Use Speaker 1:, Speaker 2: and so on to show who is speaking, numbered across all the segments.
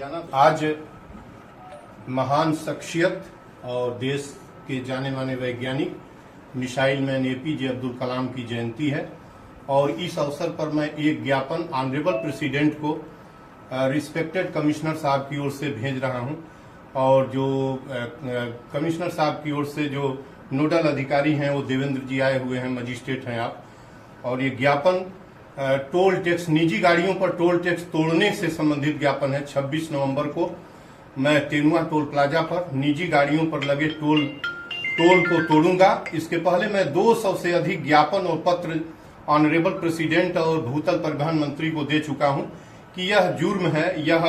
Speaker 1: जाना। आज महान शख्सियत और देश के जाने माने वैज्ञानिक missile man APJ Abdul Kalam की जयंती है और इस अवसर पर मैं एक ज्ञापन ऑनरेबल प्रेसिडेंट को रिस्पेक्टेड कमिश्नर साहब की ओर से भेज रहा हूं और जो कमिश्नर साहब की ओर से जो नोडल अधिकारी हैं वो देवेंद्र जी आए हुए हैं, मजिस्ट्रेट हैं आप। और ये ज्ञापन टोल टैक्स, निजी गाड़ियों पर टोल टैक्स तोड़ने से संबंधित ज्ञापन है। 26 नवंबर को मैं तेनुआ टोल प्लाजा पर निजी गाड़ियों पर लगे टोल को तोड़ूंगा। इसके पहले मैं 200 से अधिक ज्ञापन और पत्र ऑनरेबल प्रेसिडेंट और भूतल परिवहन मंत्री को दे चुका हूं कि यह जुर्म है, यह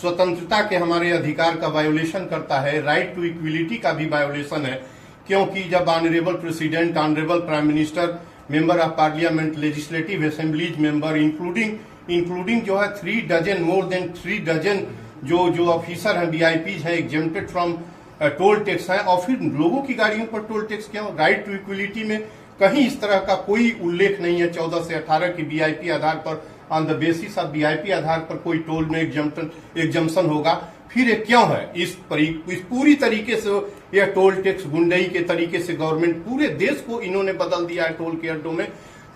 Speaker 1: स्वतंत्रता के हमारे अधिकार का वायोलेशन करता है, राइट टू इक्विलिटी का भी वायोलेशन है। क्योंकि जब honourable president, honourable prime minister, member of parliament, legislative assemblies member, including जो है 3 डजन, मोर देन 3 डजन जो ऑफिसर हैं, VIPs हैं, एग्जेम्प्टेड फ्रॉम टोल टैक्स है, और फिर लोगों की गाड़ियों पर टोल टैक्स क्यों? राइट टू इक्विलिटी में कहीं इस तरह का कोई उल्लेख नहीं है। 14 से 18 की VIP आधार पर, on the basis of VIP आधार पर कोई टोल में एग्जम्पशन होगा। फिर ये क्यों है? इस पूरी तरीके से यह टोल टैक्स गुंडई के तरीके से गवर्नमेंट, पूरे देश को इन्होंने बदल दिया है। टोल के अड्डों में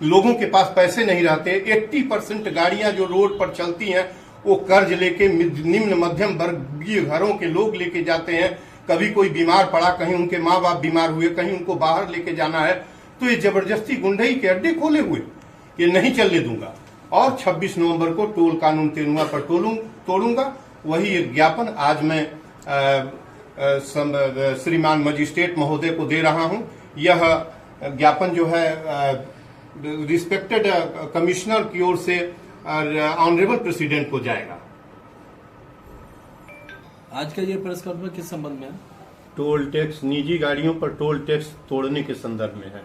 Speaker 1: लोगों के पास पैसे नहीं रहते। 80% गाड़ियां जो रोड पर चलती हैं वो कर्ज लेके निम्न मध्यम वर्गीय घरों के लोग लेके जाते हैं। कभी कोई बीमार पड़ा, कहीं उनके माँ बाप बीमार हुए, कहीं उनको बाहर लेके जाना है, तो ये जबरदस्ती गुंडई के अड्डे खोले हुए, ये नहीं चलने दूंगा। और 26 नवंबर को टोल कानून तेनुआ पर तोड़ूंगा। वही एक ज्ञापन आज मैं श्रीमान मजिस्ट्रेट महोदय को दे रहा हूं। यह ज्ञापन जो है रिस्पेक्टेड कमिश्नर की ओर से ऑनरेबल प्रेसिडेंट को जाएगा।
Speaker 2: आज का ये प्रेस कॉन्फ्रेंस किस संबंध में है?
Speaker 1: टोल टैक्स, निजी गाड़ियों पर टोल टैक्स तोड़ने के संदर्भ में है।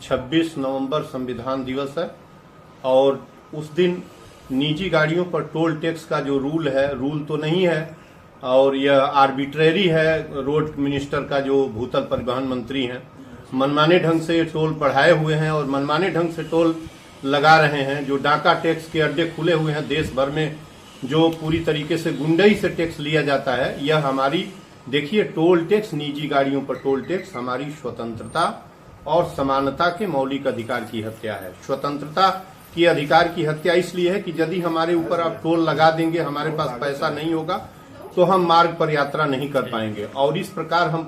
Speaker 1: 26 नवंबर संविधान दिवस है और उस दिन निजी गाड़ियों पर टोल टैक्स का जो रूल है, रूल तो नहीं है और यह आर्बिट्रेरी है। रोड मिनिस्टर का जो भूतल परिवहन मंत्री हैं, मनमाने ढंग से टोल बढ़ाए हुए हैं और मनमाने ढंग से टोल लगा रहे हैं। जो डाका टैक्स के अड्डे खुले हुए हैं देश भर में, जो पूरी तरीके से गुंडई से टैक्स लिया जाता है, यह हमारी, देखिए, टोल टैक्स, निजी गाड़ियों पर टोल टैक्स हमारी स्वतंत्रता और समानता के मौलिक अधिकार की हत्या है। स्वतंत्रता की अधिकार की हत्या इसलिए है कि यदि हमारे ऊपर आप टोल लगा देंगे, हमारे पास पैसा नहीं होगा तो हम मार्ग पर यात्रा नहीं कर पाएंगे और इस प्रकार हम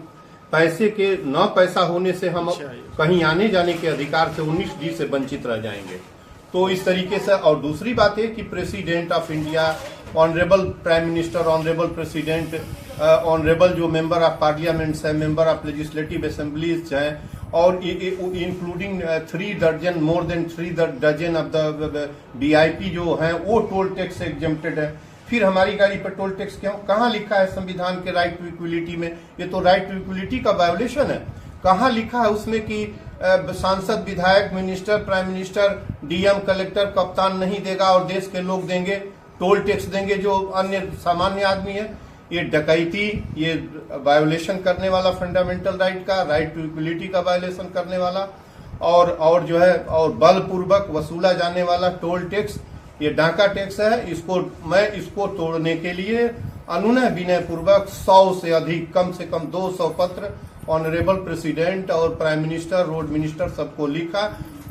Speaker 1: पैसे के न पैसा होने से हम कहीं आने जाने के अधिकार से 19D से वंचित रह जाएंगे। तो इस तरीके से, और दूसरी बात है कि president of India, honourable prime minister, honourable president, honourable जो मेंबर ऑफ पार्लियामेंट है, मेंबर ऑफ लेजिस्लेटिव असेंबलीज हैं, और including 3 dozen, more than 3 dozen of the VIP जो हैं, वो टोल टैक्स से एग्जेम्प्टेड है। फिर हमारी गाड़ी पर टोल टैक्स क्यों? कहाँ लिखा है संविधान के राइट टू इक्विलिटी में? ये तो राइट टू इक्विलिटी का वायोलेशन है। कहाँ लिखा है उसमें कि सांसद, विधायक, minister, prime minister, DM, collector, कप्तान नहीं देगा और देश के लोग देंगे, टोल टैक्स देंगे जो अन्य सामान्य आदमी है? ये डकैती, ये वायोलेशन करने वाला फंडामेंटल राइट का, राइट टू इक्विलिटी का वायोलेशन करने वाला और जो है, और बलपूर्वक वसूला जाने वाला टोल टैक्स, ये डाका टैक्स है। इसको तोड़ने के लिए अनुनय विनय पूर्वक 100 से अधिक, कम से कम 200 पत्र ऑनरेबल प्रेसिडेंट और प्राइम मिनिस्टर, रोड मिनिस्टर सबको लिखा।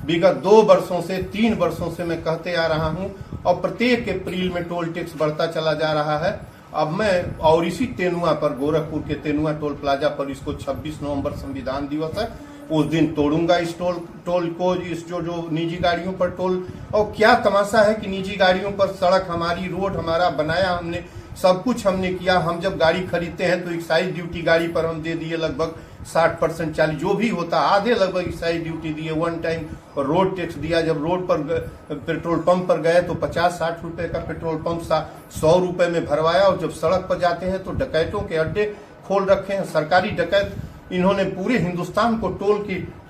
Speaker 1: विगत 2 वर्षों से, 3 वर्षों से मैं कहते आ रहा हूं और प्रत्येक अप्रैल में टोल टैक्स बढ़ता चला जा रहा है। अब मैं, और इसी तेनुआ पर, गोरखपुर के तेनुआ टोल प्लाजा पर इसको 26 नवंबर संविधान दिवस है, उस दिन तोड़ूंगा इस टोल को, इस जो निजी गाड़ियों पर टोल। और क्या तमाशा है कि निजी गाड़ियों पर सड़क हमारी, रोड हमारा बनाया हमने, सब कुछ हमने किया। हम जब गाड़ी खरीदते हैं तो एक्साइज ड्यूटी गाड़ी पर हम दे दिए लगभग 60%, 40, जो भी होता, आधे लगभग एक्साइज ड्यूटी दिए। वन टाइम रोड टैक्स दिया। जब रोड पर पेट्रोल पंप पर गए तो 50-60 रुपए का पेट्रोल पंप 100 रुपए में भरवाया, और जब सड़क पर जाते हैं तो डकैतों के अड्डे खोल रखे हैं। सरकारी डकैत, इन्होंने पूरे हिंदुस्तान को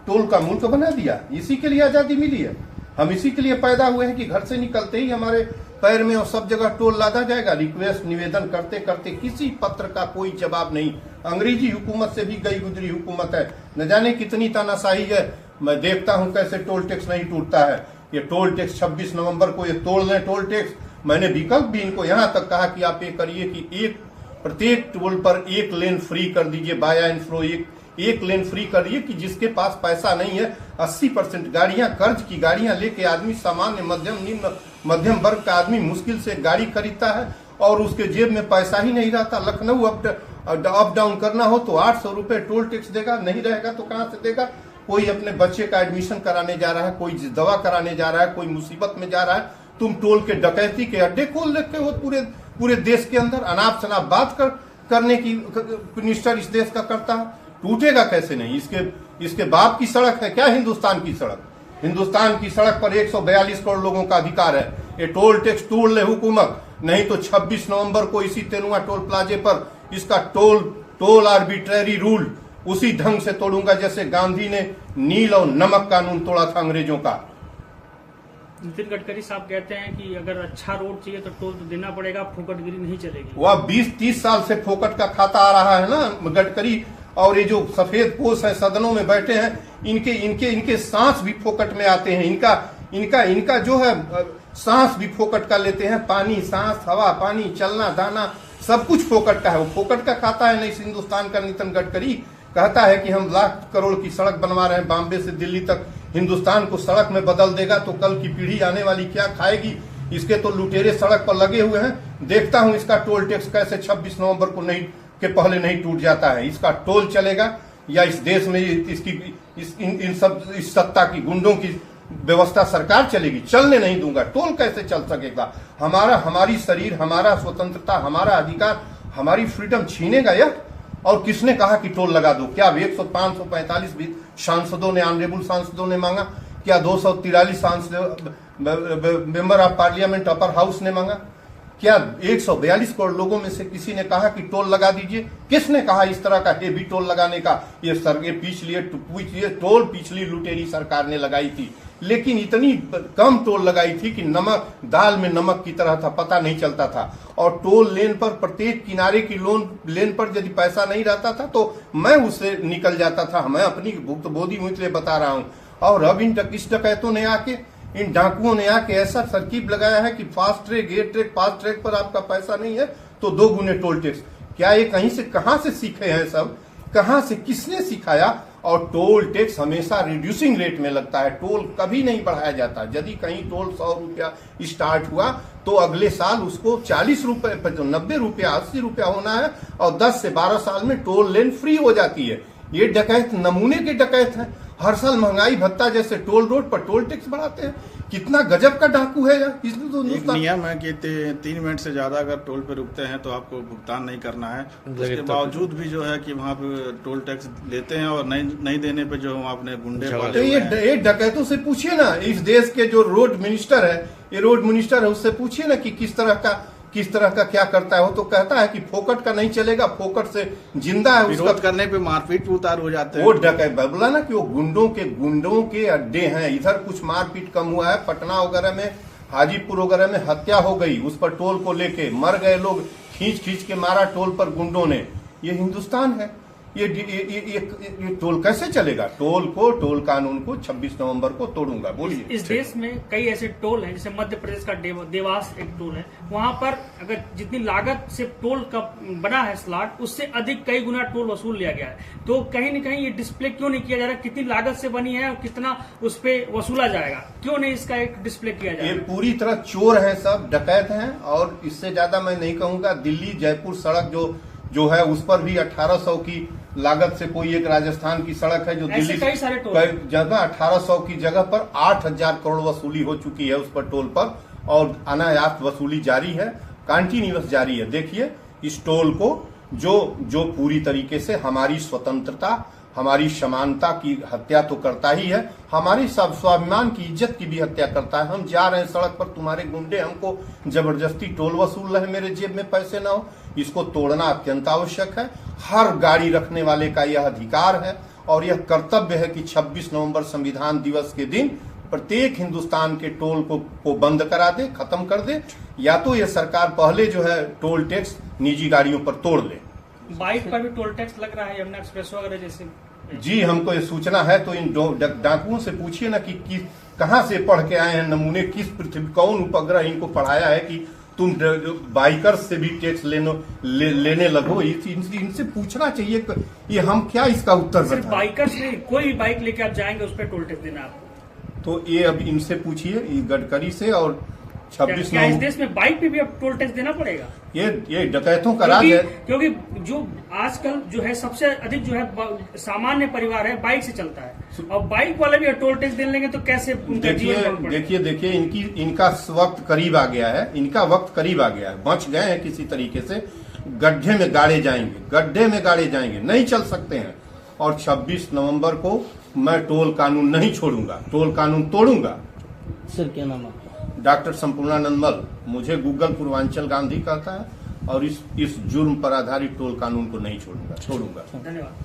Speaker 1: टोल का मुल्क बना दिया। इसी के लिए आजादी मिली है। हम इसी के लिए पैदा हुए हैं कि घर से निकलते ही हमारे पैर में और सब जगह टोल लादा जाएगा। रिक्वेस्ट, निवेदन करते करते किसी पत्र का कोई जवाब नहीं। अंग्रेजी हुकूमत से भी गई गुजरी हुकूमत है, न जाने कितनी तानाशाही है। मैं देखता हूं कैसे टोल टैक्स नहीं टूटता है। ये टोल टैक्स 26 नवंबर को ये तोड़ लें टोल टैक्स, मैंने विकल्प भी इनको यहाँ तक कहा कि आप ये करिए कि एक प्रत्येक टोल पर एक लेन फ्री कर दीजिए, बाया एंड फ्रो एक लेन फ्री करिए कि जिसके पास पैसा नहीं है 80% गाड़ियां कर्ज की गाड़ियां लेके आदमी सामान्य मध्यम निम्न मध्यम वर्ग का आदमी मुश्किल से गाड़ी खरीदता है और उसके जेब में पैसा ही नहीं रहता। लखनऊ अप डाउन करना हो तो 800 रुपए टोल टैक्स देगा, नहीं रहेगा तो कहां से देगा। कोई अपने बच्चे का एडमिशन कराने जा रहा है, कोई दवा कराने जा रहा है, कोई मुसीबत में जा रहा है, तुम टोल के डकैती के अड्डे खोल लेते हो पूरे देश के अंदर। अनाप शनाप बात करने की मिनिस्टर इस देश का करता है, टूटेगा कैसे नहीं। इसके बाप की सड़क है क्या हिंदुस्तान की सड़क? हिंदुस्तान की सड़क पर 142 करोड़ लोगों का अधिकार है। ये टोल टैक्स तोड़ ले हुकूमत, नहीं तो 26 नवंबर को इसी तेनुआ टोल प्लाजे पर इसका टोल आर्बिट्रेरी रूल उसी ढंग से तोड़ूंगा जैसे गांधी ने नील और नमक कानून तोड़ा था अंग्रेजों का।
Speaker 3: नितिन गडकरी साहब कहते हैं कि अगर अच्छा रोड चाहिए तो टोल तो देना पड़ेगा, फोकटगिरी नहीं चलेगी।
Speaker 1: वह 20-30 साल से फोकट का खाता आ रहा है ना गडकरी, और ये जो सफेद पोष है सदनों में बैठे हैं, इनके सांस भी फोकट में आते हैं। इनका जो है सांस भी फोकट का लेते हैं। पानी, सांस, हवा, पानी, चलना, दाना सब कुछ फोकट का है। वो फोकट का खाता है नहीं हिंदुस्तान का। नितिन गडकरी कहता है कि हम लाख करोड़ की सड़क बनवा रहे हैं, बॉम्बे से दिल्ली तक हिंदुस्तान को सड़क में बदल देगा, तो कल की पीढ़ी आने वाली क्या खाएगी। इसके तो लुटेरे सड़क पर लगे हुए हैं। देखता हूं इसका टोल टैक्स कैसे 26 नवंबर को के पहले नहीं टूट जाता है। इसका टोल चलेगा या इस देश में इस सत्ता की गुंडों की व्यवस्था सरकार चलेगी? चलने नहीं दूंगा। टोल कैसे चल सकेगा? हमारी शरीर, हमारा स्वतंत्रता, हमारा अधिकार, हमारी फ्रीडम छीनेगा यह? और किसने कहा कि टोल लगा दो? क्या 545 सांसदों ने, ऑनरेबल सांसदों ने मांगा? क्या 243 member of parliament upper house ने मांगा? क्या 142 करोड़ लोगों में से किसी ने कहा कि टोल लगा दीजिए? किसने कहा इस तरह का हेवी टोल लगाने का? ये टोल पिछली लुटेरी सरकार ने लगाई थी, लेकिन इतनी कम टोल लगाई थी कि नमक दाल में नमक की तरह था, पता नहीं चलता था। और टोल लेन पर प्रत्येक किनारे की लेन पर यदि पैसा नहीं रहता था तो मैं उससे निकल जाता था। मैं अपनी भुक्तभोगी हूं इसलिए बता रहा हूं। और अब इस डकैतों ने आके, इन डाकुओं ने आके ऐसा तरकीब लगाया है कि fast track, get track, fast track पर आपका पैसा नहीं है तो 2 गुने टोल टैक्स। क्या ये कहां से सीखे हैं सब? कहां से, किसने सिखाया? और टोल टैक्स हमेशा रिड्यूसिंग रेट में लगता है, टोल कभी नहीं बढ़ाया जाता। यदि कहीं टोल 100 रुपया स्टार्ट हुआ तो अगले साल उसको 40 रुपए, 90 रुपया, 80 रुपया होना है, और 10 से 12 साल में टोल लेन फ्री हो जाती है। ये डकैत नमूने के डकैत हैं। हर साल महंगाई भत्ता जैसे टोल रोड पर टोल टैक्स बढ़ाते हैं। कितना गजब का डाकू है यार। इसमें तो
Speaker 4: एक नियम है कि 3 मिनट से ज्यादा अगर टोल पे रुकते हैं तो आपको भुगतान नहीं करना है। उसके बावजूद भी जो है कि वहाँ पे टोल टैक्स लेते हैं, और नहीं देने पे जो आपने गुंडे पाले हुए हैं।
Speaker 1: ये डकैतों से पूछिए ना, इस देश के जो रोड मिनिस्टर है, ये रोड मिनिस्टर है, उससे पूछिए ना कि किस तरह का क्या करता है। वो तो कहता है कि फोकट का नहीं चलेगा, फोकट से जिंदा है।
Speaker 4: विरोध करने पे मारपीट पे उतार हो जाते हैं।
Speaker 1: वो डकैत बोला ना कि वो गुंडों के अड्डे हैं। इधर कुछ मारपीट कम हुआ है, पटना वगैरह में, हाजीपुर वगैरह में हत्या हो गई उस पर टोल को लेके, मर गए लोग, खींच के मारा टोल पर गुंडों ने। ये हिंदुस्तान है। ये टोल कैसे चलेगा? टोल कानून को 26 नवंबर को तोड़ूंगा। बोलिए।
Speaker 3: इस देश में कई ऐसे टोल हैं, जैसे मध्य प्रदेश का देवास एक टोल है। वहां पर अगर जितनी लागत से टोल का बना है स्लॉट, उससे अधिक कई गुना टोल वसूल लिया गया है। तो कहीं न कहीं ये डिस्प्ले क्यों नहीं किया जा रहा? कितनी लागत से बनी है और कितना उस पर वसूला जाएगा? क्यों नहीं इसका एक डिस्प्ले किया जाएगा?
Speaker 1: ये पूरी तरह चोर है, सब डकैत हैं। और इससे ज्यादा मैं नहीं कहूंगा। दिल्ली जयपुर सड़क जो है उस पर भी 1800 की लागत से, कोई एक राजस्थान की सड़क है जो दिल्ली
Speaker 3: कई सारे टोल
Speaker 1: जगह 1800 की जगह पर 8000 करोड़ वसूली हो चुकी है उस पर टोल पर, और अनायास वसूली जारी है, कंटिन्यूअस जारी है। देखिए इस टोल को जो पूरी तरीके से हमारी स्वतंत्रता, हमारी समानता की हत्या तो करता ही है, हमारी स्वाभिमान की इज्जत की भी हत्या करता है। हम जा रहे हैं सड़क पर, तुम्हारे गुंडे हमको जबरदस्ती टोल वसूल रहे, मेरे जेब में पैसे ना हो। इसको तोड़ना अत्यंत आवश्यक है। हर गाड़ी रखने वाले का यह अधिकार है और यह कर्तव्य है कि 26 नवंबर संविधान दिवस के दिन प्रत्येक हिंदुस्तान के टोल को बंद करा दे, खत्म कर दे, या तो यह सरकार पहले जो है टोल टैक्स निजी गाड़ियों पर तोड़ ले।
Speaker 3: बाइक पर भी टोल टैक्स लग रहा है, यमुना एक्सप्रेस वगैरह जैसे।
Speaker 1: जी, हमको ये सूचना है, तो इन डाकुओं से पूछिए ना कि कहां से पढ़ के आए हैं नमूने, किस पृथ्वी, कौन उपग्रह इनको पढ़ाया है कि तुम बाइकर्स से भी टैक्स लेने लगो। इनसे पूछना चाहिए ये हम क्या इसका उत्तर
Speaker 3: सिर्फ
Speaker 1: बताएं।
Speaker 3: बाइकर्स नहीं, कोई भी बाइक लेके आप जाएंगे उस पर टोल टैक्स देना है आपको।
Speaker 1: तो ये अब इनसे पूछिए, ये गडकरी से। और 26
Speaker 3: क्या इस देश में बाइक पे भी अब टोल टैक्स देना पड़ेगा?
Speaker 1: ये डकैतों का राज है।
Speaker 3: क्योंकि जो आजकल जो है सबसे अधिक जो है सामान्य परिवार है बाइक से चलता है, और बाइक वाले भी टोल टैक्स देने लेंगे तो कैसे उनका जीवन बन पड़ेगा?
Speaker 1: देखिए इनका वक्त करीब आ गया है, इनका वक्त करीब आ गया है। बच गए हैं किसी तरीके से, गड्ढे में गाड़े जाएंगे, नहीं चल सकते हैं। और 26 नवंबर को मैं टोल कानून नहीं छोड़ूंगा, टोल कानून तोड़ूंगा।
Speaker 2: सर क्या नाम है?
Speaker 1: डॉक्टर संपूर्णानंद मल। मुझे गूगल पूर्वांचल गांधी कहता है, और इस जुर्म पर आधारित टोल कानून को नहीं छोड़ूंगा।
Speaker 3: धन्यवाद।